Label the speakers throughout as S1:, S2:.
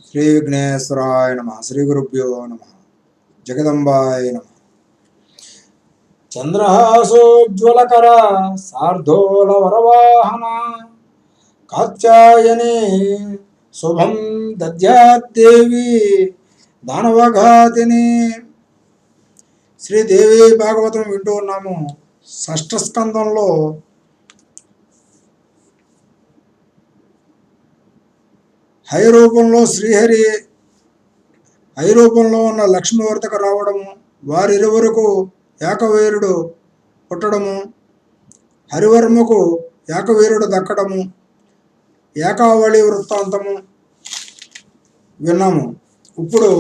S1: శ్రీ విఘ్నేశ్వరాయ నమ. శ్రీ గురుభ్యో నమ. జగదంబాయ నమ. చంద్రహాసోజ్వలకర సార్ధోల వరవాహన కాత్యాయని శుభం దద్యాద్దేవి దానవఘాతిని. శ్రీదేవి భాగవతం వింటూ ఉన్నాము. షష్ఠ స్కందంలో హై రూపంలో శ్రీహరి, హై రూపంలో ఉన్న లక్ష్మీ వర్తకు రావడము, వారిరువురకు ఏకవీరుడు పుట్టడము, హరివర్మకు ఏకవీరుడు దక్కడము, ఏకావళి వృత్తాంతము విన్నాము. ఇప్పుడు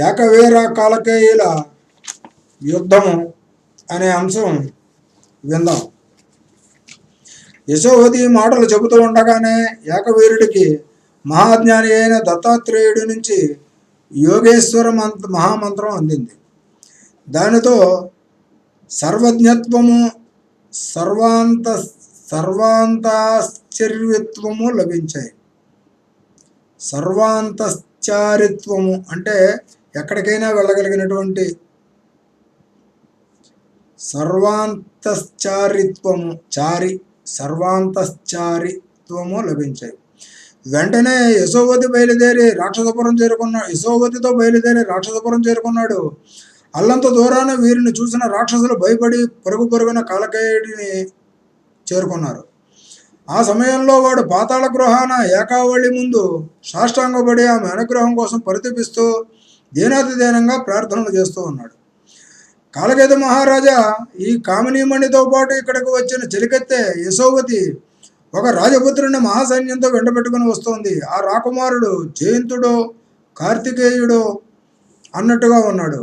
S1: ఏకవీర కాలకేయుల యుద్ధము అనే అంశం విందాం. యశోవతి మాటలు చెబుతూ ఉండగానే ఏకవీరుడికి మహాజ్ఞాని అయిన దత్తాత్రేయుడి నుంచి యోగేశ్వర మహామంత్రం అందింది. దానితో సర్వజ్ఞత్వము, సర్వాంతాశ్చర్యత్వము లభించాయి. సర్వాంతశ్చారిత్వము అంటే ఎక్కడికైనా వెళ్ళగలిగినటువంటి సర్వాంతశ్చారిత్వము, సర్వాంతశ్చారిత్వము లభించాయి. వెంటనే యశోవతితో బయలుదేరి రాక్షసపురం చేరుకున్నాడు. అల్లంత దూరాన వీరిని చూసిన రాక్షసులు భయపడి పరుగున కాలకేయుడిని చేరుకున్నారు. ఆ సమయంలో వాడు పాతాళ గృహాన ఏకావళి ముందు సాష్టాంగపడి ఆమె అనుగ్రహం కోసం పరితపిస్తూ దీనాతిదీనంగా ప్రార్థనలు చేస్తూ ఉన్నాడు. కాలకేతు మహారాజా, ఈ కామినీమణితో పాటు ఇక్కడికి వచ్చిన చెలికెత్తే యశోవతి ఒక రాజపుత్రుని మహాసైన్యంతో వెంటబెట్టుకుని వస్తోంది. ఆ రాకుమారుడు జయంతుడో కార్తికేయుడో అన్నట్టుగా ఉన్నాడు.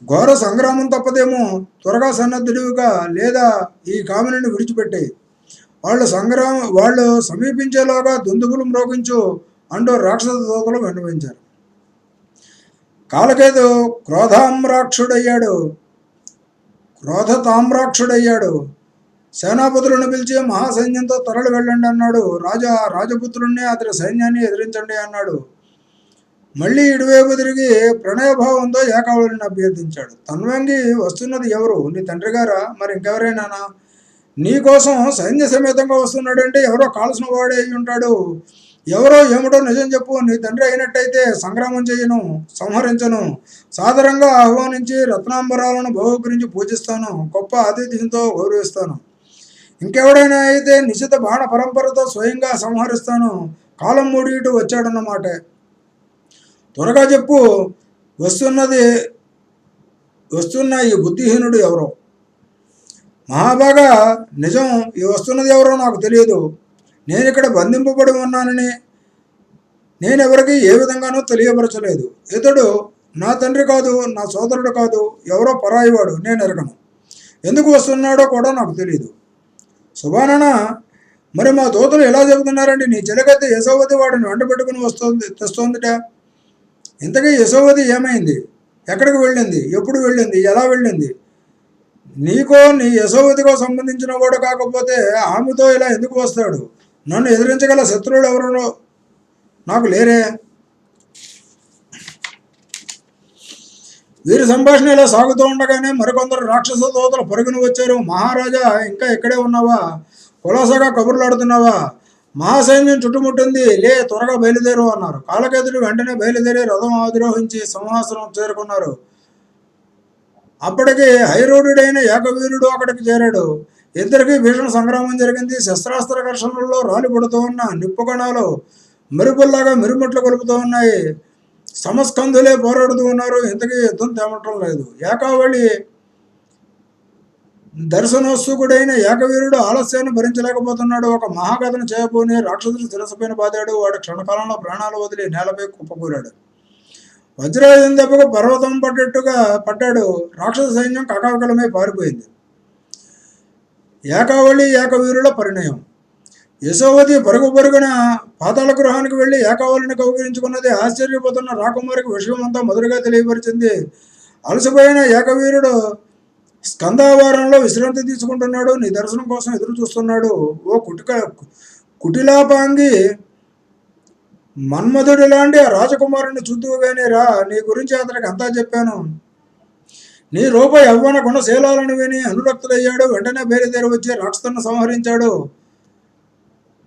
S1: ఘోర సంగ్రామం తప్పదేమో, త్వరగా సన్నద్ధుడివిగా, లేదా ఈ కామినిని విడిచిపెట్టాయి. వాళ్ళు సమీపించేలోగా దుందుగులు మ్రోగించు అంటూ రాక్షస దూతలు విన్నవించారు. కాలకేతు క్రోధతామ్రాక్షుడయ్యాడు. సేనాపతులను పిలిచి మహాసైన్యంతో తరలి వెళ్ళండి అన్నాడు. రాజపుత్రుణ్ణి అతని సైన్యాన్ని ఎదిరించండి అన్నాడు. మళ్ళీ ఇటువైపు తిరిగి ప్రణయభావంతో ఏకావళిని అభ్యర్థించాడు. తన్వంగి వస్తున్నది ఎవరు? నీ తండ్రి గారా? మరి ఇంకెవరైనానా? నీకోసం సైన్య సమేతంగా వస్తున్నాడంటే ఎవరో కాల్సిన వాడే అయి ఉంటాడు. ఎవరో ఏమిటో నిజం చెప్పు. నీ తండ్రి అయినట్టయితే సంగ్రామం చేయను, సంహరించను. సాదరంగా ఆహ్వానించి రత్నాంబరాలను బహుకరించి పూజిస్తాను, గొప్ప ఆతిథ్యంతో గౌరవిస్తాను. ఇంకెవడైనా అయితే నిశ్చిత బాణ పరంపరతో స్వయంగా సంహరిస్తాను. కాలం మూడి ఇటు వచ్చాడన్నమాట. త్వరగా చెప్పు, వస్తున్న ఈ బుద్ధిహీనుడు ఎవరో? మహాబాగా, నిజం, ఈ వస్తున్నది ఎవరో నాకు తెలియదు. నేను ఇక్కడ బంధింపబడి ఉన్నానని నేనెవరికి ఏ విధంగానూ తెలియపరచలేదు. ఇతడు నా తండ్రి కాదు, నా సోదరుడు కాదు, ఎవరో పరాయివాడు, నేను ఎరగను. ఎందుకు వస్తున్నాడో కూడా నాకు తెలియదు. శుభానన, మరి మా దూతలు ఎలా చెబుతున్నారండి? నీ చెలకత్తి యశోవతి వాడిని వెంట పెట్టుకుని తెస్తోందిట. ఇంతకీ యశోవతి ఏమైంది? ఎక్కడికి వెళ్ళింది? ఎప్పుడు వెళ్ళింది? ఎలా వెళ్ళింది? నీకో నీ యశోవతికో సంబంధించిన వాడు కాకపోతే ఆమెతో ఇలా ఎందుకు వస్తాడు? నన్ను ఎదిరించగల శత్రువులు ఎవరో నాకు లేరే. వీరి సంభాషణ ఇలా సాగుతూ ఉండగానే మరికొందరు రాక్షస దూతలు పరుగున వచ్చారు. మహారాజా, ఇంకా ఇక్కడే ఉన్నావా? కులాసగా కబుర్లాడుతున్నావా? మహాసైన్యం చుట్టుముట్టింది, లే త్వరగా బయలుదేరు అన్నారు. కాలకేతుడు వెంటనే బయలుదేరి రథం అధిరోహించి సింహాసనం చేరుకున్నారు. అప్పటికి హైరూఢుడైన ఏకవీరుడు అక్కడికి చేరాడు. ఇద్దరికి భీషణ సంగ్రామం జరిగింది. శస్త్రాస్త్ర ఘర్షణల్లో రాలిపడుతూ ఉన్న నిప్పుకణాలు మెరుపుల్లాగా మిరుముట్లు కొలుపుతూ ఉన్నాయి. సమస్కంధులే పోరాడుతూ ఉన్నారు. ఇంతకీ యుద్ధం తేమటం లేదు. ఏకావళి దర్శనోత్సుకుడైన ఏకవీరుడు ఆలస్యాన్ని భరించలేకపోతున్నాడు. ఒక మహాకథను చేయబోని రాక్షసుడు శిరస్సుపైన బాదాడు. వాడు క్షణకాలంలో ప్రాణాలు వదిలి నేలపై కుప్పకూరాడు. వజ్రాయుధం దెబ్బకు పర్వతం పట్టాడు. రాక్షస సైన్యం కకాకలమై పారిపోయింది. ఏకవీరుల పరిణయం. యశోవతి పరుగున పాతాళ గృహానికి వెళ్ళి ఏకావళిని కౌగిలించుకున్నది. ఆశ్చర్యపోతున్న రాకుమారికి విషయమంతా మొదలుగా తెలియపరిచింది. అలసిపోయిన ఏకవీరుడు స్కందావారంలో విశ్రాంతి తీసుకుంటున్నాడు. నీ దర్శనం కోసం ఎదురు చూస్తున్నాడు. ఓ కుటిలాపాంగి, మన్మధుడి లాంటి ఆ రాజకుమారుని చూద్దువుగానే రా, నీ గురించి అతనికి అంతా చెప్పాను. నీ రూప యవ్వన గుణశీలాలను విని అనురక్తుడయ్యాడు. వెంటనే బయలుదేరి వచ్చి రాక్షసులను సంహరించాడు.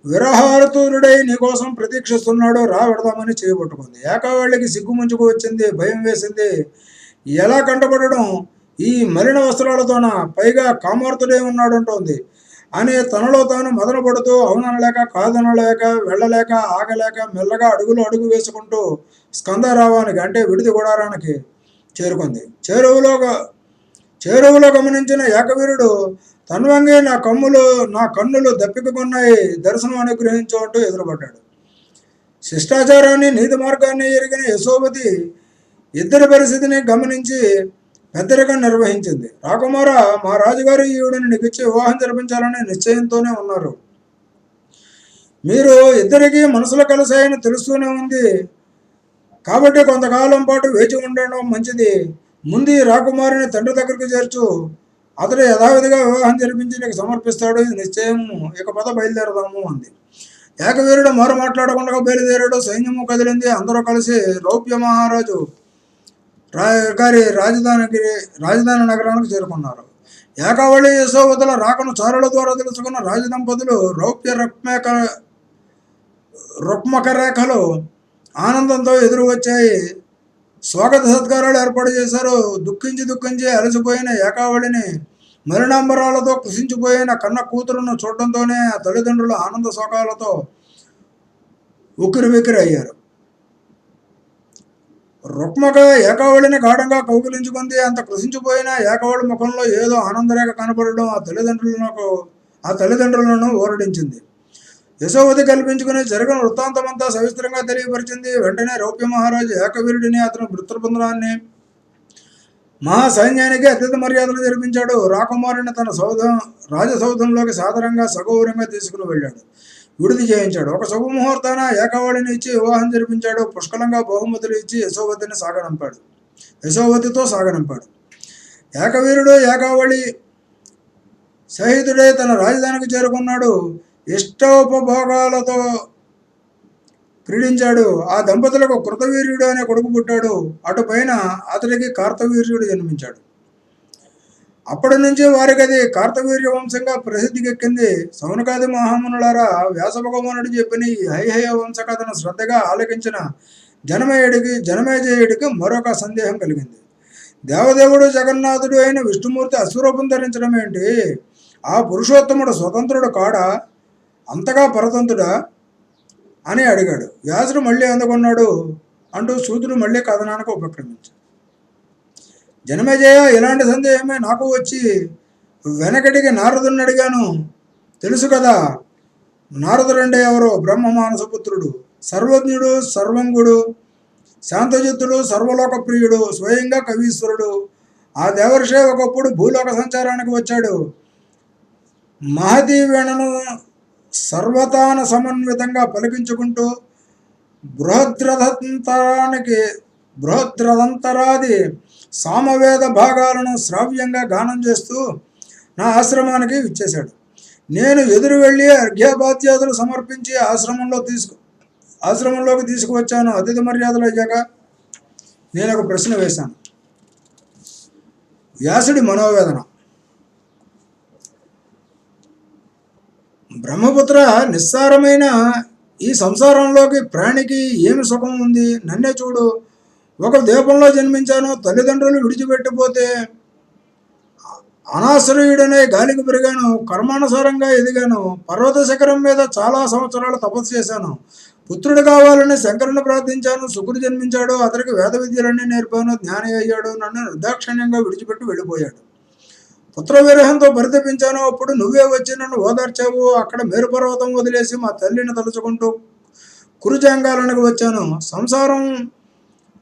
S1: విరహారతుడై నీకోసం ప్రతీక్షిస్తున్నాడు, రా వెడదామని చేయబట్టుకుంది. ఏకావాళ్ళకి సిగ్గు ముంచుకు వచ్చింది, భయం వేసింది. ఎలా కంటపడడం ఈ మలిన వస్త్రాలతోన, పైగా కామార్తుడే ఉన్నాడంటోంది అని తనలో తాను మదనపడుతూ అవుననలేక కాదనలేక వెళ్ళలేక ఆగలేక మెల్లగా అడుగు వేసుకుంటూ స్కందరావానికి అంటే విడిది గుడారానికి చేరుకుంది. చేరువులో గమనించిన ఏకవీరుడు తన్వంగి నా కన్నులు దప్పికొన్నాయి, దర్శనం అనుగ్రహించు అంటూ ఎదురుపడ్డాడు. శిష్టాచారాన్ని నీతి మార్గాన్ని ఎరిగిన యశోవతి ఇద్దరి పరిస్థితిని గమనించి పెద్దరికం నిర్వహించింది. రాకుమార, మా రాజుగారు ఈవిడని నీకిచ్చి వివాహం జరిపించాలని నిశ్చయంతోనే ఉన్నారు. మీరు ఇద్దరికీ మనసులో కలిసాయని తెలుస్తూనే ఉంది కాబట్టి కొంతకాలం పాటు వేచి ఉండడం మంచిది. ముందు రాకుమారిని తండ్రి దగ్గరికి చేర్చు, అతడు యథావిధిగా వివాహం జరిపించి నీకు సమర్పిస్తాడు, ఇది నిశ్చయం. ఇక పద బయలుదేరదాము అంది. ఏకవీరుడు మరో మాట్లాడకుండా బయలుదేరాడు. సైన్యము కదిలింది. అందరూ కలిసి రౌప్య మహారాజు గారి రాజధాని నగరానికి చేరుకున్నారు. ఏకావళి యశోవతుల రాకను చారుల ద్వారా తెలుసుకున్న రాజదంపతులు రౌప్య రుక్మక రేఖలు ఆనందంతో ఎదురు వచ్చాయి. స్వాగత సత్కారాలు ఏర్పాటు చేశారు. దుఃఖించి అలసిపోయిన ఏకావళిని మలినాంబరాలతో కృషించిపోయిన కన్న కూతురును చూడటంతోనే ఆ తల్లిదండ్రులు ఆనంద శోకాలతో ఉక్కిరి అయ్యారు. రుక్మక ఏకావళిని గాఢంగా కౌగిలించుకుంది. అంత కృషించిపోయిన ఏకావళి ముఖంలో ఏదో ఆనందరేఖ కనపడడం ఆ తల్లిదండ్రులను ఊరడించింది. యశోవతి కల్పించుకుని జరిగిన వృత్తాంతమంతా సవిస్తరంగా తెలియపరిచింది. వెంటనే రౌప్య మహారాజు ఏకవీరుడిని, అతని వృత్రబృందాన్ని, మహాసైన్యానికి అతిథి మర్యాదలు జరిపించాడు. రాకుమారుని తన రాజసౌధంలోకి సాదరంగా సగౌరవంగా తీసుకుని వెళ్ళాడు. విడుదల చేయించాడు. ఒక శుభముహూర్తాన ఏకావళిని ఇచ్చి వివాహం జరిపించాడు. పుష్కలంగా బహుమతులు ఇచ్చి యశోవతితో సాగనంపాడు. ఏకవీరుడు ఏకావళి సహితుడై తన రాజధానికి చేరుకున్నాడు. ఇష్టోపభోగాలతో క్రీడించాడు. ఆ దంపతులకు కృతవీర్యుడు అనే కొడుకు పుట్టాడు. అటుపైన అతడికి కార్తవీర్యుడు జన్మించాడు. అప్పటి నుంచి వారికి అది కార్తవీర్య వంశంగా ప్రసిద్ధికెక్కింది. సౌనకాది మహామునులారా, వ్యాసభగవానుడు చెప్పిన ఈ హైహయ వంశ కథను శ్రద్ధగా ఆలకించిన జనమేజయుడికి మరొక సందేహం కలిగింది. దేవదేవుడు జగన్నాథుడు అయిన విష్ణుమూర్తి అశ్వరూపం ధరించడం ఏంటి? ఆ పురుషోత్తముడు స్వతంత్రుడు కాడా, అంతగా పరతంతుడా అని అడిగాడు. వ్యాసుడు మళ్ళీ అందుకున్నాడు అంటూ సూతుడు మళ్ళీ కథనానికి ఉపక్రమించాడు. జనమేజయ, ఇలాంటి సందేహమే నాకు వచ్చి వెనకటికి నారదుని అడిగాను. తెలుసు కదా, నారదుడంటే ఎవరో? బ్రహ్మ మానసపుత్రుడు, సర్వజ్ఞుడు, సర్వంగుడు, శాంతజిత్తుడు, సర్వలోక ప్రియుడు, స్వయంగా కవీశ్వరుడు. ఆ దేవర్షే ఒకప్పుడు భూలోక సంచారానికి వచ్చాడు. మహతీ వీణను సర్వతాన సమన్వితంగా పలికించుకుంటూ బృహద్రథంతరాది సామవేద భాగాలను శ్రావ్యంగా గానం చేస్తూ నా ఆశ్రమానికి విచ్చేశాడు. నేను ఎదురు వెళ్ళి అర్ఘ్యపాద్యాదులు సమర్పించి ఆశ్రమంలోకి తీసుకువచ్చాను. అతిథి మర్యాదలు అయ్యాక నేను ఒక ప్రశ్న వేశాను. వ్యాసుడి మనోవేదన. బ్రహ్మపుత్ర, నిస్సారమైన ఈ సంసారంలోకి ప్రాణికి ఏమి సుఖం ఉంది? నన్నే చూడు. ఒక ద్వీపంలో జన్మించాను. తల్లిదండ్రులు విడిచిపెట్టిపోతే అనాశ్రయుడనే గాలికి పెరిగాను. కర్మానుసారంగా ఎదిగాను. పర్వత శిఖరం మీద చాలా సంవత్సరాలు తపస్సు చేశాను. పుత్రుడు కావాలని శంకరుని ప్రార్థించాను. శుకుడు జన్మించాడు. అతనికి వేద విద్యలన్నీ నేర్పాను. జ్ఞాని అయ్యాడు. నన్ను నిర్దాక్షిణ్యంగా విడిచిపెట్టి వెళ్ళిపోయాడు. పుత్ర విరహంతో పరితపించాను. అప్పుడు నువ్వే వచ్చి నన్ను ఓదార్చావు. అక్కడ మేరుపర్వతం వదిలేసి మా తల్లిని తలుచుకుంటూ కురుజాంగాలకు వచ్చాను. సంసారం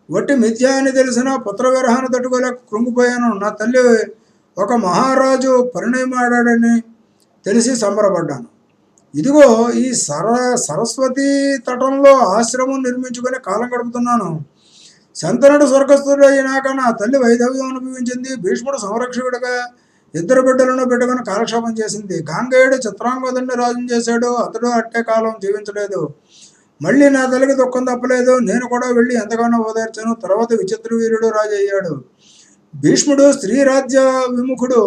S1: వట్టి మిథ్యా అని తెలిసిన పుత్ర విరహాన్ని తట్టుకోలేక కృంగిపోయాను. నా తల్లి ఒక మహారాజు పరిణయమాడాడని తెలిసి సంబరపడ్డాను. ఇదిగో ఈ సరస్వతీ తటంలో ఆశ్రమం నిర్మించుకొని కాలం గడుపుతున్నాను. శంతనుడు స్వర్గస్థుడు అయినాక నా తల్లి వైధవ్యం అనుభవించింది. భీష్ముడు సంరక్షకుడిగా ఇద్దరు బిడ్డలను పెట్టుకుని కాలక్షేపం చేసింది. గాంగేయుడు చిత్రాంగదుడిని రాజును చేశాడు. అతడు అట్టే కాలం జీవించలేదు. మళ్ళీ నా తల్లికి దుఃఖం తప్పలేదు. నేను కూడా వెళ్ళి ఎంతగానో ఓదార్చాను. తర్వాత విచిత్ర వీరుడు రాజు అయ్యాడు. భీష్ముడు స్త్రీ రాజ్య విముఖుడు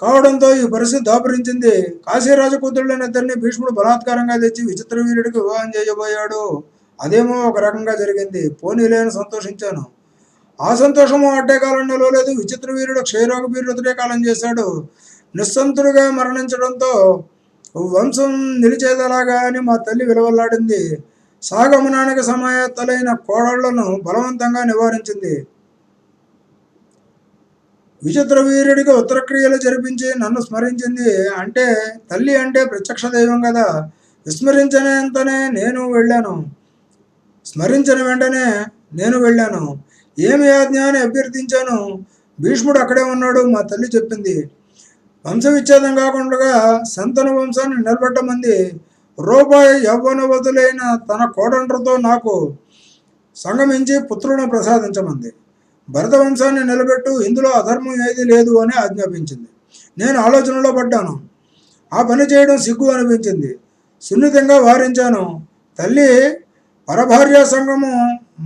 S1: కావడంతో ఈ పరిస్థితి దాపురించింది. కాశీరాజు కూతుళ్ళని ఇద్దరిని భీష్ముడు బలాత్కారంగా తెచ్చి విచిత్ర వీరుడికి వివాహం చేయబోయాడు. అదేమో ఒక రకంగా జరిగింది. పోనీలేని సంతోషించాను. ఆ సంతోషము అట్టే కాలం నిలవలేదు. విచిత్ర వీరుడు క్షయరోగ వీరుడితే కాలం చేశాడు. నిస్సంతుడిగా మరణించడంతో వంశం నిలిచేదలాగా అని మా తల్లి విలవల్లాడింది. సాగమనానికి సమాయత్తలైన కోడళ్లను బలవంతంగా నివారించింది. విచిత్ర వీరుడికి ఉత్తరక్రియలు జరిపించి నన్ను స్మరించింది. అంటే తల్లి అంటే ప్రత్యక్ష దైవం కదా. విస్మరించినంతనే నేను వెళ్ళాను. స్మరించిన వెంటనే నేను వెళ్ళాను. ఏమి ఆజ్ఞ అని అభ్యర్థించాను. భీష్ముడు అక్కడే ఉన్నాడు. మా తల్లి చెప్పింది, వంశ విచ్ఛేదం కాకుండా సంతన వంశాన్ని నిలబెట్టమంది. రూపాయి యవ్వనవతులైన తన కోడండ్రతో నాకు సంగమించి పుత్రులను ప్రసాదించమంది. భరత వంశాన్ని నిలబెట్టు, ఇందులో అధర్మం ఏది లేదు అని ఆజ్ఞాపించింది. నేను ఆలోచనలో పడ్డాను. ఆ పని చేయడం సిగ్గు అనిపించింది. సున్నితంగా వారించాను. తల్లి, పరభార్య సంగము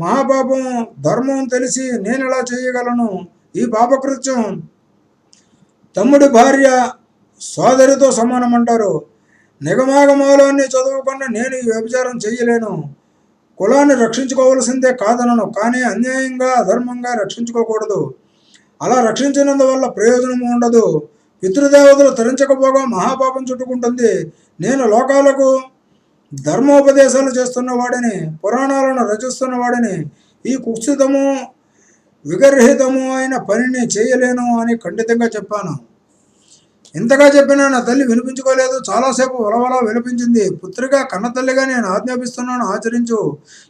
S1: మహాపాపం, ధర్మం తెలిసి నేను ఎలా చేయగలను? ఈ పాపకృత్యం తమ్ముడి భార్య సోదరితో సమానమంటారు. నిగమాగమాలోని చదువుకున్న నేను ఈ వ్యభిచారం చేయలేను. కులాన్ని రక్షించుకోవలసిందే కాదనను, కానీ అన్యాయంగా అధర్మంగా రక్షించుకోకూడదు. అలా రక్షించినందువల్ల ప్రయోజనము ఉండదు. పితృదేవతలు తరించకపోగా మహాపాపం చుట్టుకుంటుంది. నేను లోకాలకు ధర్మోపదేశాలు చేస్తున్నవాడిని, పురాణాలను రచిస్తున్నవాడిని. ఈ కుత్సితము విగర్హితము అయిన పనిని చేయలేను అని ఖండితంగా చెప్పాను. ఇంతగా చెప్పినా నా తల్లి వినిపించుకోలేదు. చాలాసేపు వలవలా విలపించింది. పుత్రిక, కన్నతల్లిగా నేను ఆజ్ఞాపిస్తున్నాను, ఆచరించు.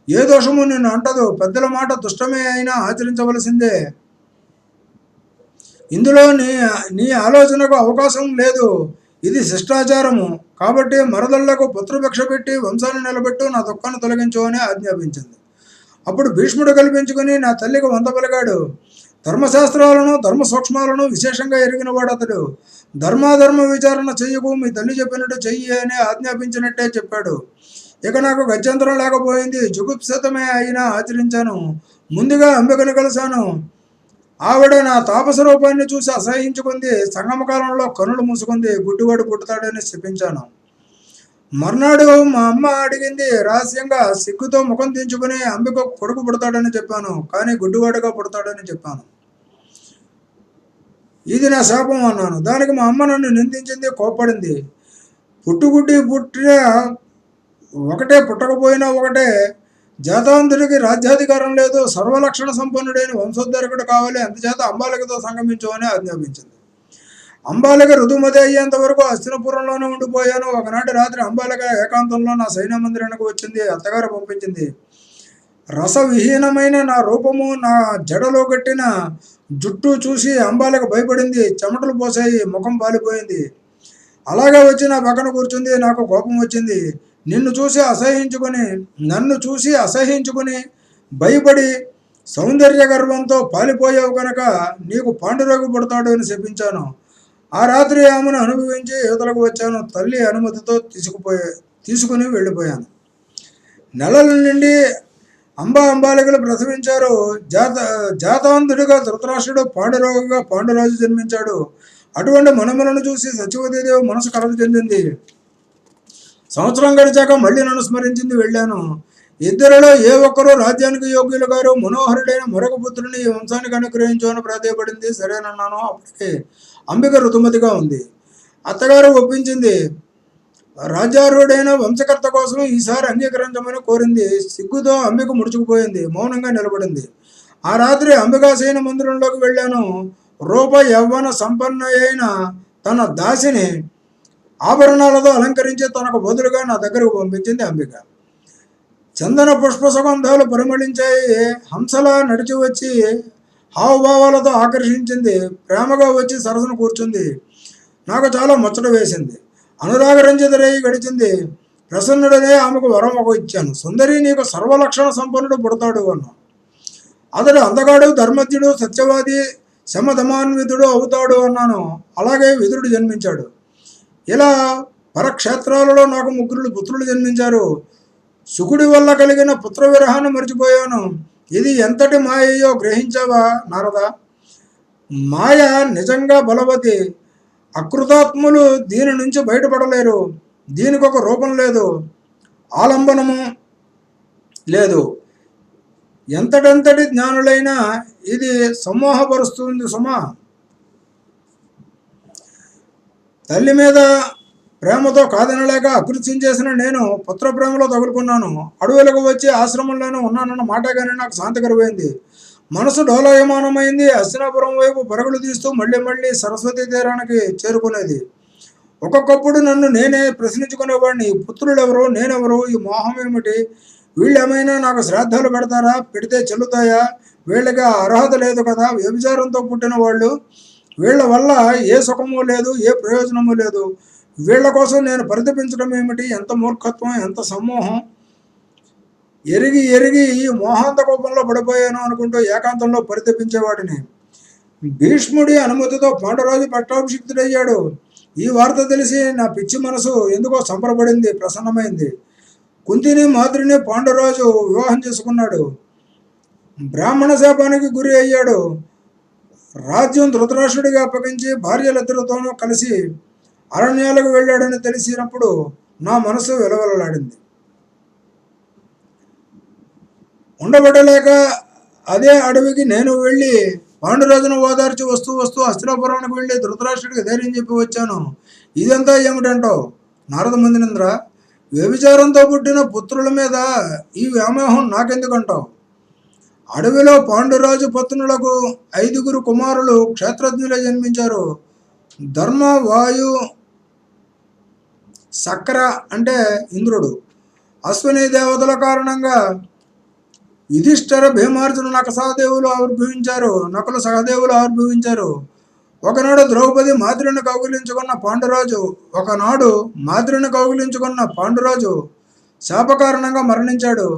S1: ఏ దోషము నిన్ను అంటదు. పెద్దల మాట దుష్టమే అయినా ఆచరించవలసిందే. ఇందులో నీ ఆలోచనకు అవకాశం లేదు. ఇది శిష్టాచారము. కాబట్టి మరదళ్లకు పుత్రభిక్ష పెట్టి వంశాన్ని నిలబెట్టు, నా దుఃఖాన్ని తొలగించు అని ఆజ్ఞాపించింది. అప్పుడు భీష్ముడు కల్పించుకుని నా తల్లికి వంద పలికాడు. ధర్మశాస్త్రాలను, ధర్మ సూక్ష్మాలను విశేషంగా ఎరిగినవాడు అతడు. ధర్మాధర్మ విచారణ చెయ్యకు, మీ తల్లి చెప్పినట్టు చెయ్యి అని ఆజ్ఞాపించినట్టే చెప్పాడు. ఇక నాకు గత్యంతరం లేకపోయింది. జుగుప్సితమే అయినా ఆచరించాను. ముందుగా అంబికను కలిశాను. ఆవిడ నా తాపస రూపాన్ని చూసి అసహించుకుంది. సంగమకాలంలో కనులు మూసుకుంది. గుడ్డివాడు పుట్టుతాడని శపించాను. మర్నాడు మా అమ్మ అడిగింది రహస్యంగా. సిగ్గుతో ముఖం దించుకుని అంబిక కొడుకు పుడతాడని చెప్పాను, కానీ గుడ్డివాడుగా పుడతాడని చెప్పాను. ఇది నా శాపం అన్నాను. దానికి మా అమ్మ నన్ను నిందించింది, కోప్పడింది. పుట్టుగుడ్డి పుట్టిన ఒకటే, పుట్టకపోయినా ఒకటే. జాతాంతుడికి రాజ్యాధికారం లేదు. సర్వలక్షణ సంపన్నుడైన వంశోద్ధరకుడు కావాలి. అందుచేత అంబాలికతో సంగమించు అని ఆజ్ఞాపించింది. అంబాలిక ఋతుమతి అయ్యేంత వరకు హస్తినపురంలోనే ఉండిపోయాను. ఒకనాటి రాత్రి అంబాలిక ఏకాంతంలో నా సైన్య మందిరానికి వచ్చింది. అత్తగారు పంపించింది. రసవిహీనమైన నా రూపము, నా జడలో కట్టిన జుట్టు చూసి అంబాలిక భయపడింది. చెమటలు పోసాయి, ముఖం పాలిపోయింది. అలాగే వచ్చి నా పక్కన కూర్చుంది. నాకు కోపం వచ్చింది. నన్ను చూసి అసహించుకుని భయపడి సౌందర్య గర్వంతో పాలిపోయావు కనుక నీకు పాండురోగి పుడతాడు అని శపించాను. ఆ రాత్రి ఆమెను అనుభవించి యువతలకు వచ్చాను. తల్లి అనుమతితో తీసుకుని వెళ్ళిపోయాను. నెలల నుండి అంబాలికలు ప్రసవించారు. జాతాంతుడిగా ధృతరాష్ట్రుడు, పాండురోగిగా పాండురాజు జన్మించాడు. అటువంటి మనుమలను చూసి సత్యవతీదేవి మనసు కలత చెందింది. సంవత్సరం గడిచాక మళ్ళీ నన్ను స్మరించింది. వెళ్ళాను. ఇద్దరిలో ఏ ఒక్కరూ రాజ్యానికి యోగ్యులు గారు. మనోహరుడైన మరొక పుత్రుని ఈ వంశానికి అనుగ్రహించు అని ప్రాధేయపడింది. సరేనన్నాను. అప్పటికే అంబిక ఋతుమతిగా ఉంది. అత్తగారు ఒప్పించింది. రాజ్యారూఢైన వంశకర్త కోసం ఈసారి అంగీకరించమని కోరింది. సిగ్గుతో అంబిక ముడుచుకుపోయింది. మౌనంగా నిలబడింది. ఆ రాత్రి అంబికాసేన మందిరంలోకి వెళ్ళాను. రూప యవ్వన సంపన్న అయిన తన దాసిని ఆభరణాలతో అలంకరించి తనకు బదులుగా నా దగ్గరకు పంపించింది అంబిక. చందన పుష్ప సుగంధాలు పరిమళించాయి. హంసలా నడిచి వచ్చి హావభావాలతో ఆకర్షించింది. ప్రేమగా వచ్చి సరసన కూర్చుంది. నాకు చాలా ముచ్చట వేసింది. అనురాగరంజితరై గడిచింది. ప్రసన్నుడనే ఆమెకు వరం ఒక ఇచ్చాను. సుందరి, నీకు సర్వలక్షణ సంపన్నుడు పుడతాడు అన్నాను. అతడు అందగాడు, ధర్మజ్ఞుడు, సత్యవాది, శమధమాన్వితుడు అవుతాడు అన్నాను. అలాగే విదురుడు జన్మించాడు. ఇలా పరక్షేత్రాలలో నాకు ముగ్గురు పుత్రులు జన్మించారు. శుకుడి వల్ల కలిగిన పుత్ర విరహాన్ని మర్చిపోయాను. ఇది ఎంతటి మాయయో గ్రహించావా నారద? మాయ నిజంగా బలవతి. అకృతాత్ములు దీని నుంచి బయటపడలేరు. దీనికి ఒక రూపం లేదు, ఆలంబనము లేదు. ఎంతటెంతటి జ్ఞానులైనా ఇది సమూహపరుస్తుంది సుమా. తల్లి మీద ప్రేమతో కాదనలేక అకృత్యం నేను పుత్ర ప్రేమలో తగులుకున్నాను. అడవులకు వచ్చి ఆశ్రమంలోనే ఉన్నానన్న మాట కానీ నాకు శాంతి కరువైంది. మనసు డోలాయమానమైంది. హస్తినాపురం వైపు పరుగులు తీస్తూ మళ్ళీ మళ్ళీ సరస్వతీ తీరానికి చేరుకునేది. ఒక్కొక్కప్పుడు నన్ను నేనే ప్రశ్నించుకునేవాడిని. పుత్రులెవరు, నేనెవరు, ఈ మోహం ఏమిటి? వీళ్ళేమైనా నాకు శ్రాద్ధాలు పెడతారా? పెడితే చెల్లుతాయా? వీళ్ళకి ఆ అర్హత లేదు కదా. వ్యభిచారంతో పుట్టిన వాళ్ళు. వీళ్ళ వల్ల ఏ సుఖము లేదు, ఏ ప్రయోజనము లేదు. వీళ్ళ కోసం నేను పరితపించడం ఏమిటి? ఎంత మూర్ఖత్వం, ఎంత సమ్మోహం! ఎరిగి ఎరిగి ఈ మోహాంత కోపంలో పడిపోయాను అనుకుంటూ ఏకాంతంలో పరితపించేవాడిని. భీష్ముడి అనుమతితో పాండురాజు పట్టాభిషిక్తుడయ్యాడు. ఈ వార్త తెలిసి నా పిచ్చి మనసు ఎందుకో సంబరపడింది, ప్రసన్నమైంది. కుంతిని మాద్రిని పాండురాజు వివాహం చేసుకున్నాడు. బ్రాహ్మణ శాపానికి గురి అయ్యాడు. రాజ్యం ధృతరాష్ట్రుడిగా అప్పగించి భార్యలిద్దరితోనూ కలిసి అరణ్యాలకు వెళ్ళాడని తెలిసినప్పుడు నా మనసు వెలవెలలాడింది. ఉండబడలేక అదే అడవికి నేను వెళ్ళి పాండురాజును ఓదార్చి వస్తూ వస్తూ హస్తినాపురానికి వెళ్ళి ధృతరాష్ట్రుడికి ధైర్యం చెప్పి వచ్చాను. ఇదంతా ఏమిటంటావు నారద ముందినంద్ర? వ్యభిచారంతో పుట్టిన పుత్రుల మీద ఈ వ్యామోహం నాకెందుకంటావు? అడవిలో పాండురాజు పత్నులకు 5 కుమారులు క్షేత్రజ్ఞులే జన్మించారు. ధర్మ, వాయు, సక్ర అంటే ఇంద్రుడు, అశ్విని దేవతల కారణంగా యుధిష్ఠిర, భీమార్జున, నకుల సహదేవులు ఆవిర్భవించారు. ఒకనాడు ద్రౌపది మాద్రిని కౌగిలించుకున్న పాండురాజు శాప కారణంగా మరణించాడు.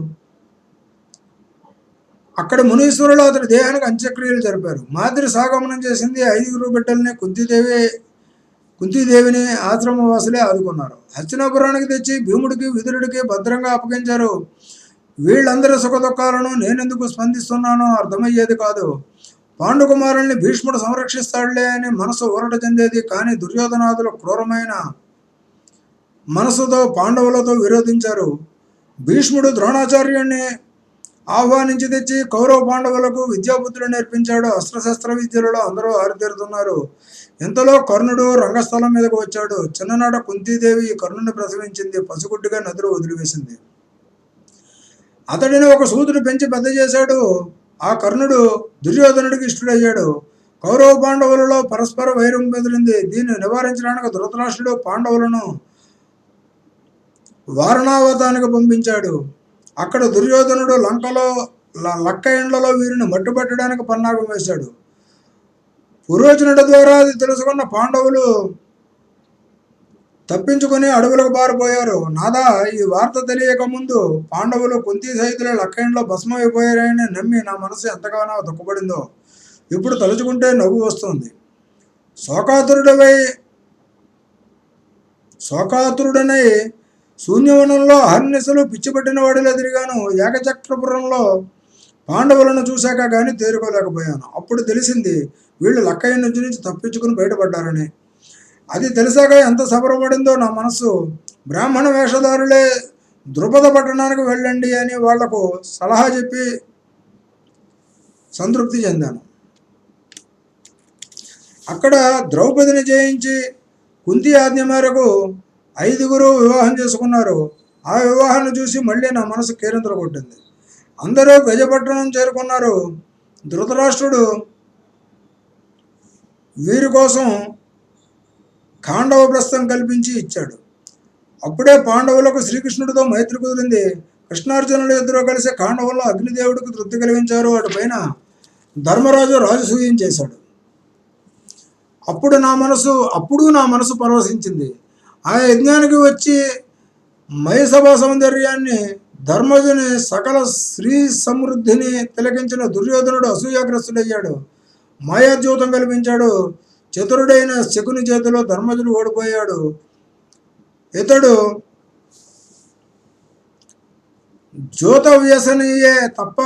S1: అక్కడ మునీశ్వరులు అతడి దేహానికి అంత్యక్రియలు జరిపారు. మాద్రి సాగమనం చేసింది. 5 బిడ్డల్ని కుంతీదేవిని ఆశ్రమవాసులే ఆదుకున్నారు. హస్తినాపురానికి తెచ్చి భీముడికి, విదురుడికి భద్రంగా అప్పగించారు. వీళ్ళందరి సుఖదుఖాలను నేనెందుకు స్పందిస్తున్నానో అర్థమయ్యేది కాదు. పాండుకుమారుల్ని భీష్ముడు సంరక్షిస్తాడులే అని మనసు ఊరట చెందేది. కానీ దుర్యోధనాదులు క్రూరమైన మనసుతో పాండవులతో విరోధించారు. భీష్ముడు ద్రోణాచార్యుణ్ణి ఆహ్వానించి తెచ్చి కౌరవ పాండవులకు విద్యాబుద్ధులు నేర్పించాడు. అస్త్రశస్త్ర విద్యలలో అందరూ ఆరితేరుతున్నారు. ఇంతలో కర్ణుడు రంగస్థలం మీదకు వచ్చాడు. చిన్ననాట కుంతీదేవి కర్ణుని ప్రసవించింది. పసిగుడ్డిగా నదిలో వదిలివేసింది. అతడిని ఒక సూదుడు పెంచి పెద్ద చేశాడు. ఆ కర్ణుడు దుర్యోధనుడికి ఇష్టడయ్యాడు. కౌరవ పాండవులలో పరస్పర వైరం బెదిరింది. దీన్ని నివారించడానికి ధృతరాష్ట్రుడు పాండవులను వారణావతానికి పంపించాడు. అక్కడ దుర్యోధనుడు లక్క ఇండ్లలో వీరిని మట్టుబట్టడానికి పన్నాగం వేశాడు. పురోచనుడి ద్వారా అది తెలుసుకున్న పాండవులు తప్పించుకొని అడవులకు పారిపోయారు. నాదా, ఈ వార్త తెలియక ముందు పాండవులు కుంతీ సైతుల లక్క ఇంట్లో భస్మైపోయారని నమ్మి నా మనసు ఎంతగానో దుఃఖపడిందో ఇప్పుడు తలుచుకుంటే నవ్వు వస్తుంది. శోకాతురుడనై శూన్యవనంలో అహర్నిశలు పిచ్చిపట్టిన వాడిలో తిరిగాను. ఏకచక్రపురంలో పాండవులను చూశాక కానీ తేరుకోలేకపోయాను. అప్పుడు తెలిసింది వీళ్ళు లక్కయ్య నుంచి తప్పించుకుని బయటపడ్డారని. అది తెలిసాక ఎంత సబరపడిందో నా మనసు. బ్రాహ్మణ వేషధారులే ద్రుపద పట్టణానికి వెళ్ళండి అని వాళ్లకు సలహా చెప్పి సంతృప్తి చెందాను. అక్కడ ద్రౌపదిని జయించి కుంతి ఆజ్ఞ మేరకు 5 వివాహం చేసుకున్నారు. ఆ వివాహాన్ని చూసి మళ్ళీ నా మనసు కేరింతలు కొట్టింది. అందరూ గజపట్టణం చేరుకున్నారు. ధృతరాష్ట్రుడు వీరి కోసం ఖాండవ ప్రస్థం కల్పించి ఇచ్చాడు. అప్పుడే పాండవులకు శ్రీకృష్ణుడితో మైత్రి కుదిరింది. కృష్ణార్జునులు ఇద్దరు కలిసి ఖాండవంలో అగ్నిదేవుడికి తృప్తి కలిగించారు. అటుపైన ధర్మరాజు రాజసూయం చేశాడు. అప్పుడు నా మనసు పరవశించింది. ఆ యజ్ఞానికి వచ్చి మయసభా సౌందర్యాన్ని, ధర్మజుని సకల శ్రీ సమృద్ధిని తిలకించిన దుర్యోధనుడు అసూయాగ్రస్తుడయ్యాడు. మాయాద్యూతం కల్పించాడు. చతురుడైన శకుని చేతిలో ధర్మజుడు ఓడిపోయాడు. ఇతడు జోత వ్యసనీయే తప్ప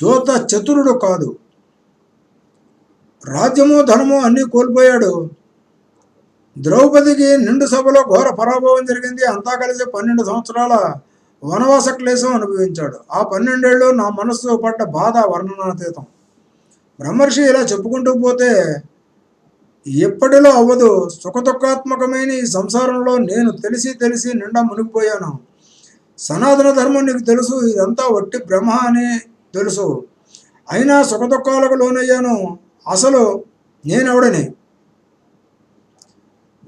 S1: జోత చతురుడు కాదు. రాజ్యము ధనము అన్నీ కోల్పోయాడు. ద్రౌపదికి నిండు సభలో ఘోర పరాభవం జరిగింది. అంతా కలిసి 12 సంవత్సరాల వనవాస క్లేశం అనుభవించాడు. ఆ 12 ఏళ్ళు నా మనస్సు పడ్డ బాధ వర్ణనాతీతం. బ్రహ్మర్షి ఇలా చెప్పుకుంటూ పోతే ఎప్పటిలో అవ్వదు. సుఖదుఖాత్మకమైన ఈ సంసారంలో నేను తెలిసి నిండా మునిగిపోయాను. సనాతన ధర్మం నీకు తెలుసు, ఇదంతా వట్టి బ్రహ్మ అని తెలుసు. అయినా సుఖదుఖాలకు లోనయ్యాను. అసలు నేనెవడని,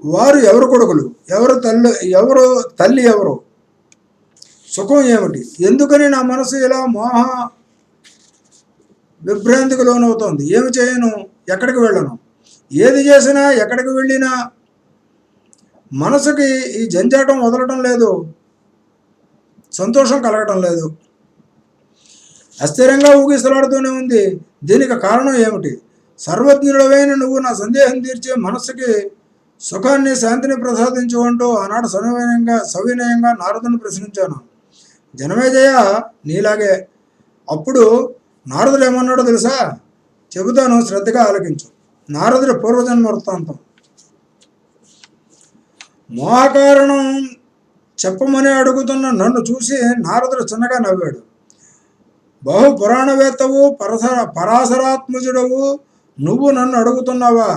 S1: వారు ఎవరు కొడుకులు, ఎవరు తల్లి ఎవరు, సుఖం ఏమిటి, ఎందుకని నా మనసు ఇలా మోహ విభ్రాంతికి లోనవుతోంది. ఏమి చేయను, ఎక్కడికి వెళ్ళను, ఏది చేసినా ఎక్కడికి వెళ్ళినా మనసుకి ఈ జంజాటం వదలటం లేదు, సంతోషం కలగటం లేదు, అస్థిరంగా ఊగిసలాడుతూనే ఉంది. దీనికి కారణం ఏమిటి? సర్వజ్ఞుడవైన నువ్వు నా సందేహం తీర్చే మనస్సుకి సుఖాన్ని శాంతిని ప్రసాదించు అంటూ ఆనాడు సవినయంగా నారదుని ప్రశ్నించాను. జనమేజయ నీలాగే. అప్పుడు నారదుడు ఏమన్నాడో తెలుసా? చెబుతాను, శ్రద్ధగా ఆలకించు. నారదుడి పూర్వజన్మ వృత్తాంతం. మోహకారణం చెప్పమని అడుగుతున్న నన్ను చూసి నారదుడు చిన్నగా నవ్వాడు. బహు పురాణవేత్తవు, పరాశరాత్మజుడవు, నువ్వు నన్ను అడుగుతున్నావా?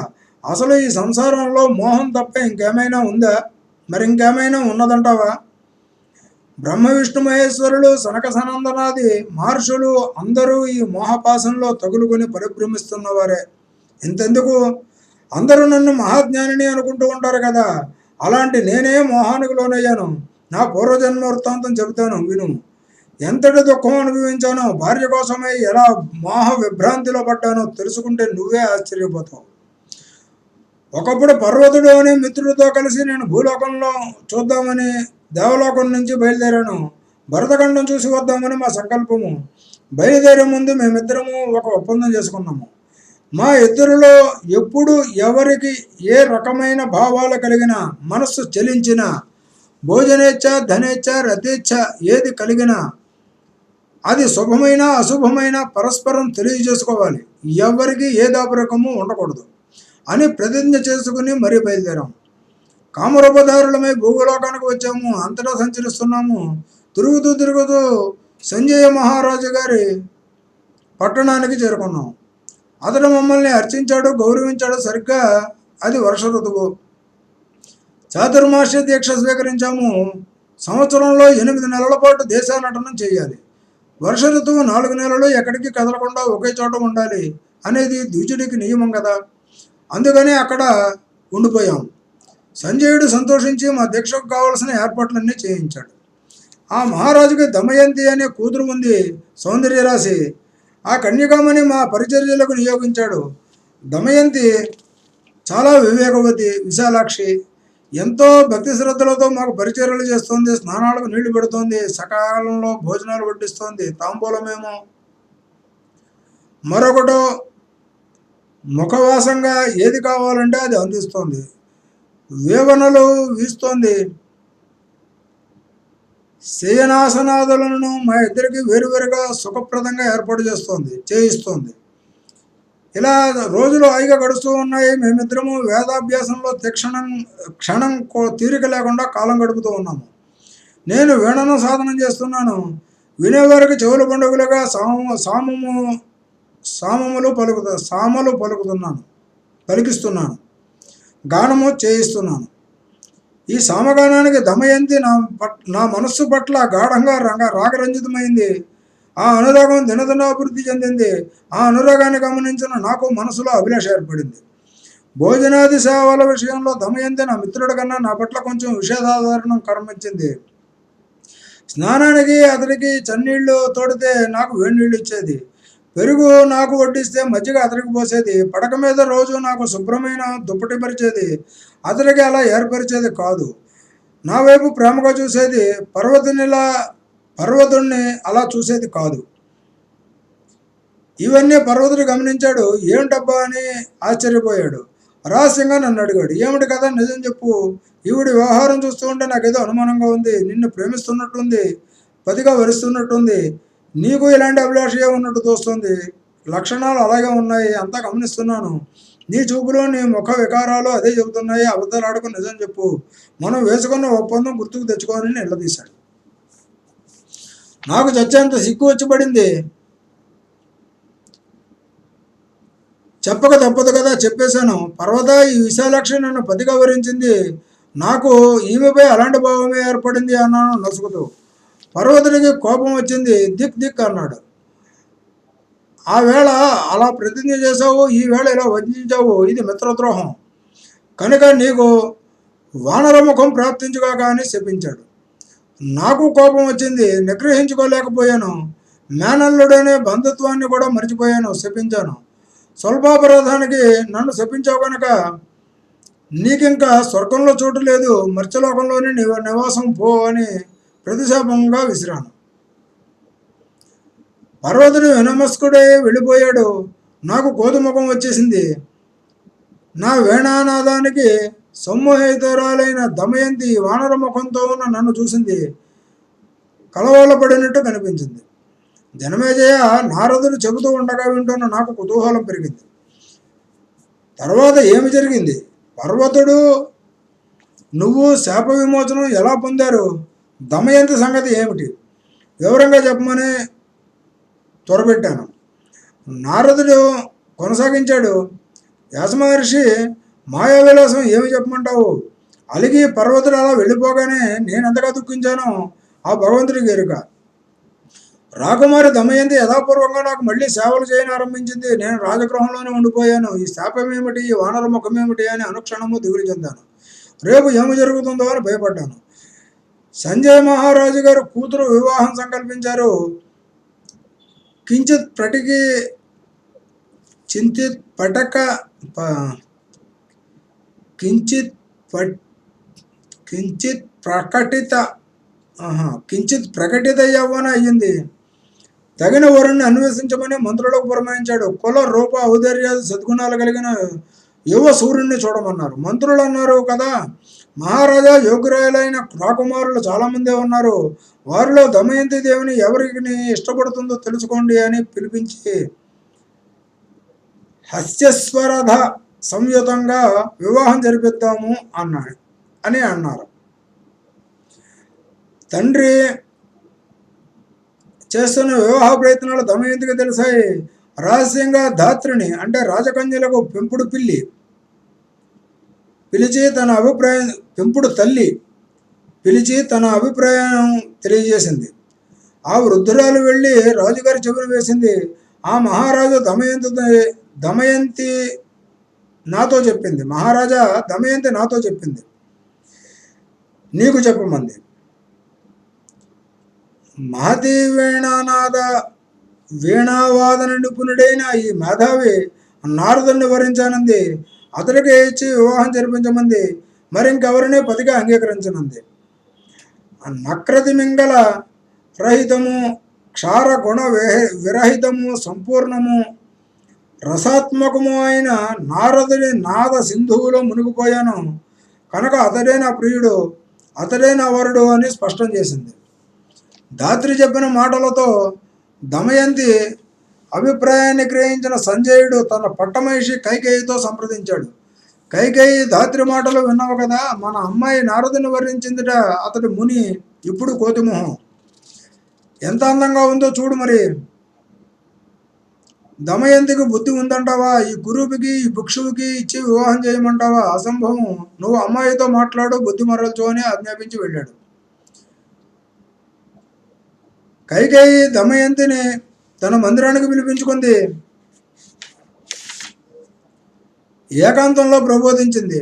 S1: అసలు ఈ సంసారంలో మోహం తప్ప ఇంకేమైనా ఉందా? మరి ఇంకేమైనా ఉన్నదంటావా? బ్రహ్మ విష్ణు మహేశ్వరులు, సనక సనందనాది మహర్షులు అందరూ ఈ మోహపాసంలో తగులుకొని పరిభ్రమిస్తున్నవారే. ఇంతెందుకు, అందరూ నన్ను మహాజ్ఞానిని అనుకుంటూ ఉంటారు కదా. అలాంటి నేనే మోహానికి లోనయ్యాను. నా పూర్వజన్మ వృత్తాంతం చెబుతాను, విను. ఎంతటి దుఃఖం అనుభవించానో, భార్య కోసమై ఎలా మోహ విభ్రాంతిలో పడ్డానో తెలుసుకుంటే నువ్వే ఆశ్చర్యపోతావు. ఒకప్పుడు పర్వతుడు అనే మిత్రుడితో కలిసి నేను భూలోకంలో చూద్దామని దేవలోకం నుంచి బయలుదేరాను. భరతఖండం చూసి వద్దామని మా సంకల్పము. బయలుదేరే ముందు మేమిద్దరము ఒక ఒప్పందం చేసుకున్నాము. మా ఇద్దరిలో ఎప్పుడు ఎవరికి ఏ రకమైన భావాలు కలిగినా, మనస్సు చలించినా, భోజనేచ్ఛ, ధనేచ్ఛ, రతేచ్ఛ ఏది కలిగినా అది శుభమైన అశుభమైన పరస్పరం తెలియజేసుకోవాలి. ఎవరికి ఏ దాపరకము ఉండకూడదు అని ప్రతిజ్ఞ చేసుకుని మరీ బయలుదేరాం. కామరూపధారులమై భూలోకానికి వచ్చాము. అంతటా సంచరిస్తున్నాము. తిరుగుతూ సంజయ మహారాజు గారి పట్టణానికి చేరుకున్నాం. అతడు మమ్మల్ని అర్చించాడు, గౌరవించాడు. సరిగ్గా అది వర్ష ఋతువు. చాతుర్మాస్య దీక్ష స్వీకరించాము. సంవత్సరంలో 8 నెలల పాటు దేశానటనం చేయాలి. వర్ష ఋతువు 4 నెలలు ఎక్కడికి కదలకుండా ఒకే చోట ఉండాలి అనేది ద్విజుడికి నియమం కదా. అందుకని అక్కడ ఉండిపోయాం. సంజయుడు సంతోషించి మా దీక్షకు కావలసిన ఏర్పాట్లన్నీ చేయించాడు. ఆ మహారాజుకి దమయంతి అనే కూతురు ఉంది, సౌందర్యరాశి. ఆ కన్యకామని మా పరిచర్యలకు నియోగించాడు. దమయంతి చాలా వివేకవతి, విశాలాక్షి. ఎంతో భక్తి శ్రద్ధలతో మాకు పరిచర్యలు చేస్తోంది. స్నానాలకు నీళ్లు పెడుతోంది, సకాలంలో భోజనాలు వడ్డిస్తోంది. తాంబూలమేమో మరొకటో ముఖవాసంగా ఏది కావాలంటే అది అందిస్తోంది. వేవనలు వీస్తోంది. శయనాసనాదులను మా ఇద్దరికి వేరువేరుగా సుఖప్రదంగా ఏర్పాటు చేయిస్తోంది. ఇలా రోజులు హాయిగా గడుస్తూ ఉన్నాయి. మేమిద్దరము వేదాభ్యాసంలో క్షణం తీరిక లేకుండా కాలం గడుపుతూ ఉన్నాము. నేను వీణను సాధనం చేస్తున్నాను. వినేవారికి చెవులు పండుగలుగా సామలు పలికిస్తున్నాను, గానము చేయిస్తున్నాను. ఈ సామగానానికి దమయంతి నా మనస్సు పట్ల గాఢంగా రాగరంజితమైంది. ఆ అనురాగం దినదినాభివృద్ధి చెందింది. ఆ అనురాగాన్ని గమనించిన నాకు మనసులో అభిలాష ఏర్పడింది. భోజనాది సేవల విషయంలో దమయంతి నా మిత్రుడి కన్నా నా పట్ల కొంచెం విషేదాధారణం కర్మించింది. స్నానానికి అతడికి చన్నీళ్లు తోడితే నాకు వేడినీళ్ళు ఇచ్చేది. పెరుగు నాకు వడ్డిస్తే మజ్జిగ అతడికి పోసేది. పడక మీద రోజు నాకు శుభ్రమైన దుప్పటి పరిచేది. అతడికి అలా ఏర్పరిచేది కాదు. నా వైపు ప్రేమగా చూసేది. పర్వతుణ్ణి అలా చూసేది కాదు. ఇవన్నీ పర్వతుడు గమనించాడు. ఏంటబ్బా అని ఆశ్చర్యపోయాడు. రహస్యంగా నన్ను అడిగాడు. ఏమిటి కదా, నిజం చెప్పు. ఈవిడి వ్యవహారం చూస్తూ ఉంటే నాకేదో అనుమానంగా ఉంది. నిన్ను ప్రేమిస్తున్నట్టుంది, పతిగా వరిస్తున్నట్టుంది. నీకు ఇలాంటి అభిలాషయే ఉన్నట్టు తోస్తుంది. లక్షణాలు అలాగే ఉన్నాయి, అంతా గమనిస్తున్నాను. నీ చూపులో నీ ముఖ వికారాలు అదే చెబుతున్నాయి. అబద్ధాలు ఆడకు, నిజం చెప్పు. మనం వేసుకున్న ఒప్పందం గుర్తుకు తెచ్చుకోవాలని నిలదీశాడు. నాకు చచ్చేంత సిగ్గు వచ్చి పడింది. చెప్పక తప్పదు కదా, చెప్పేశాను. పర్వత, ఈ విశాలాక్షి నన్ను పతిగా వరించింది. నాకు ఈమెపై అలాంటి భావమే ఏర్పడింది అన్నాను నసుకుతూ. పర్వతుడికి కోపం వచ్చింది. దిక్ దిక్ అన్నాడు. ఆ వేళ అలా ప్రతిజ్ఞ చేశావు, ఈ వేళ ఇలా వంచావు. ఇది మిత్రద్రోహం. కనుక నీకు వానరముఖం ప్రాప్తించుగాక అని శపించాడు. నాకు కోపం వచ్చింది. నిగ్రహించుకోలేకపోయాను. మేనల్లుడనే బంధుత్వాన్ని కూడా మర్చిపోయాను. శపించాను. స్వల్పాపరాధానికి నన్ను శపించావు కనుక నీకింకా స్వర్గంలో చోటు లేదు, మర్చలోకంలోని నివాసం పో అని ప్రతిశాపంగా విసిరాను. పర్వతుడు వినమస్కుడే వెళ్ళిపోయాడు. నాకు కోతుముఖం వచ్చేసింది. నా వేణానాదానికి సమ్మోహితురాలైన దమయంతి వానర ముఖంతో ఉన్న నన్ను చూసింది. కలవలపడినట్టు కనిపించింది. జనమేజయ, నారదుడు చెబుతూ ఉండగా వింటున్న నాకు కుతూహలం పెరిగింది. తర్వాత ఏమి జరిగింది? పర్వతుడు నువ్వు శాప విమోచనం ఎలా పొందారు? దమయంతి సంగతి ఏమిటి? వివరంగా చెప్పమని త్వరపెట్టాను. నారదుడు కొనసాగించాడు. వ్యాసమహర్షి మాయా విలాసం ఏమి చెప్పమంటావు? అలిగి పర్వతుడు అలా వెళ్ళిపోగానే నేనెంతగా దుఃఖించానో ఆ భగవంతుడికి ఎరుక. రాకుమారి దమయంతి యథాపూర్వంగా నాకు మళ్ళీ సేవలు చేయని ఆరంభించింది. నేను రాజగృహంలోనే ఉండిపోయాను. ఈ శాపం ఏమిటి, ఈ వానర ముఖం ఏమిటి అని అనుక్షణము దిగులు చెందాను. రేపు ఏమి జరుగుతుందో అని భయపడ్డాను. సంజయ మహారాజు గారు కూతురు వివాహం సంకల్పించారు. కించిత్ ప్రటికి చింతిత్ పటక కించిత్ ప్రకటిత యవ్వన అయ్యింది. తగిన వరుణ్ణి అన్వేషించమని మంత్రులకు పురమాయించాడు. కుల రూప ఔదార్యాలు సద్గుణాలు కలిగిన యువ సూర్యుడిని చూడమన్నారు. మంత్రులు అన్నారు కదా, మహారాజా యోగ్యురాలైన రాకుమారులు చాలామందే ఉన్నారు. వారిలో దమయంతి దేవిని ఎవరికి ఇష్టపడుతుందో తెలుసుకోండి అని పిలిపించి హస్యస్వరథ సంయుతంగా వివాహం జరిపిద్దాము అన్నారు. తండ్రి చేస్తున్న వివాహ ప్రయత్నాలు దమయంతికి తెలిసాయి. రహస్యంగా ధాత్రిని అంటే రాజకన్యలకు పెంపుడు తల్లి పిలిచి తన అభిప్రాయం తెలియజేసింది. ఆ వృద్ధురాలు వెళ్ళి రాజుగారి చెవిని వేసింది. ఆ మహారాజు దమయంతి నాతో చెప్పింది. మహారాజా, దమయంతి నాతో చెప్పింది నీకు చెప్పమంది. మహతి వీణావాదన నిపుణుడైన ఈ మేధావి నారదుని వరించానంది. అతడికి ఇచ్చి వివాహం జరిపించమంది. మరింకెవరిని పతిగా అంగీకరించనుంది. నక్రతిమింగళ రహితము, క్షార గుణ విరహితము, సంపూర్ణము, రసాత్మకము అయిన నారదుని నాద సింధువులో మునిగిపోయాను కనుక అతడే నా ప్రియుడు, అతడే నా వరుడు అని స్పష్టం చేసింది. ధాత్రి చెప్పిన మాటలతో దమయంతి అభిప్రాయాన్ని గ్రహించిన సంజయుడు తన పట్టమహిషి కైకేయితో సంప్రదించాడు. కైకేయి, ధాత్రి మాటలు విన్నావు కదా, మన అమ్మాయి నారదుని వర్ణించిందిట. అతడు ముని, ఇప్పుడు కోతిమోహం. ఎంత అందంగా ఉందో చూడు. మరి దమయంతికి బుద్ధి ఉందంటావా? ఈ కురూపికి, ఈ భిక్షువుకి ఇచ్చి వివాహం చేయమంటావా? అసంభవం. నువ్వు అమ్మాయితో మాట్లాడు, బుద్ధి మరల్చు అని ఆజ్ఞాపించి వెళ్ళాడు. కైకేయి దమయంతిని తన మందిరానికి పిలిపించుకుంది. ఏకాంతంలో ప్రబోధించింది.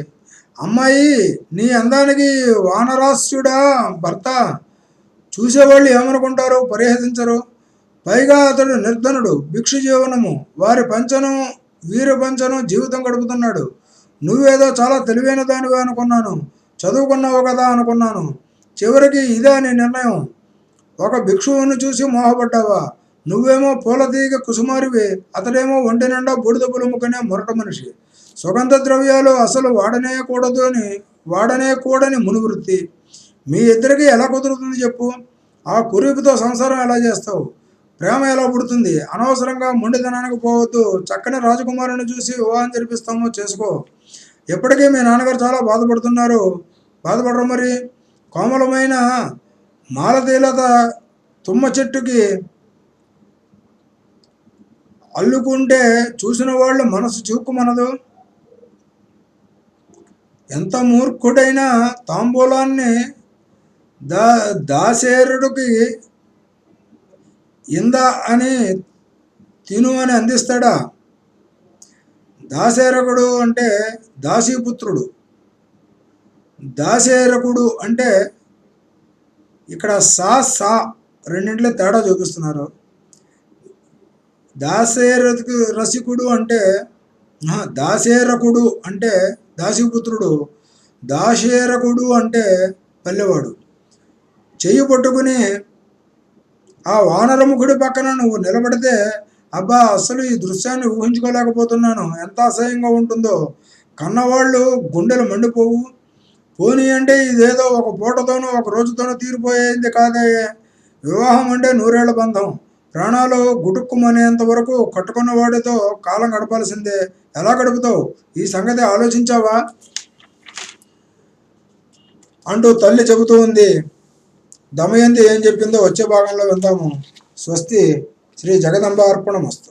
S1: అమ్మాయి, నీ అందానికి వానరాస్యుడా భర్త. చూసేవాళ్ళు ఏమనుకుంటారు? పరిహసించరు. పైగా అతడు నిర్ధనుడు, భిక్షు జీవనము, వీరి పంచను జీవితం గడుపుతున్నాడు. నువ్వేదో చాలా తెలివైన దానివే అనుకున్నాను. చదువుకున్నావు కదా అనుకున్నాను. చివరికి ఇదే నీ నిర్ణయం. ఒక భిక్షువును చూసి మోహపడ్డావా? నువ్వేమో పూలతీగ కుసుమారివి, అతడేమో ఒంటి నిండా బూడిద పులుముకునే మొరట మనిషి. సుగంధ ద్రవ్యాలు అసలు వాడనే కూడని మునివృత్తి. మీ ఇద్దరికి ఎలా కుదురుతుంది చెప్పు? ఆ కురీపుతో సంసారం ఎలా చేస్తావు? ప్రేమ ఎలా పుడుతుంది? అనవసరంగా మొండితనానికి పోవద్దు. చక్కని రాజకుమారుని చూసి వివాహం జరిపిస్తామో చేసుకో. ఇప్పటికీ మీ నాన్నగారు చాలా బాధపడరు మరి. కోమలమైన మాలతీలత తుమ్మ చెట్టుకి అల్లుకుంటే చూసిన వాళ్ళు మనసు చివుక్కుమనదు. ఎంత మూర్ఖుడైనా తాంబూలాన్ని దాసేరుడికి ఇందా అని తిను అని అందిస్తాడా? దాసేరకుడు అంటే దాసీపుత్రుడు. దాసేరకుడు అంటే ఇక్కడ సా రెండింటిలో తేడా చూపిస్తున్నారు. రసికుడు అంటే దాసేరకుడు అంటే దాసీపుత్రుడు, దాశేరకుడు అంటే పల్లెవాడు. చెయ్యి పట్టుకుని ఆ వానరముఖుడి పక్కన నువ్వు నిలబడితే అబ్బా అసలు ఈ దృశ్యాన్ని ఊహించుకోలేకపోతున్నాను, ఎంత అసహ్యంగా ఉంటుందో. కన్నవాళ్ళు గుండెలు మండిపోవు. పోనీ అంటే ఇదేదో ఒక పూటతోనో ఒక రోజుతోనో తీరిపోయేది కాదయ్యే. వివాహం అంటే నూరేళ్ల బంధం. ప్రాణాలు గుటుక్కుమనేంత వరకు కట్టుకున్న వాడితో కాలం గడపాల్సిందే. ఎలా గడుపుతావు? ఈ సంగతి ఆలోచించావా అంటూ తల్లి చెబుతూ ఉంది. దమయంతి ఏం చెప్పిందో వచ్చే భాగంలో విందాము. స్వస్తి. శ్రీ జగదంబ అర్పణమస్తు.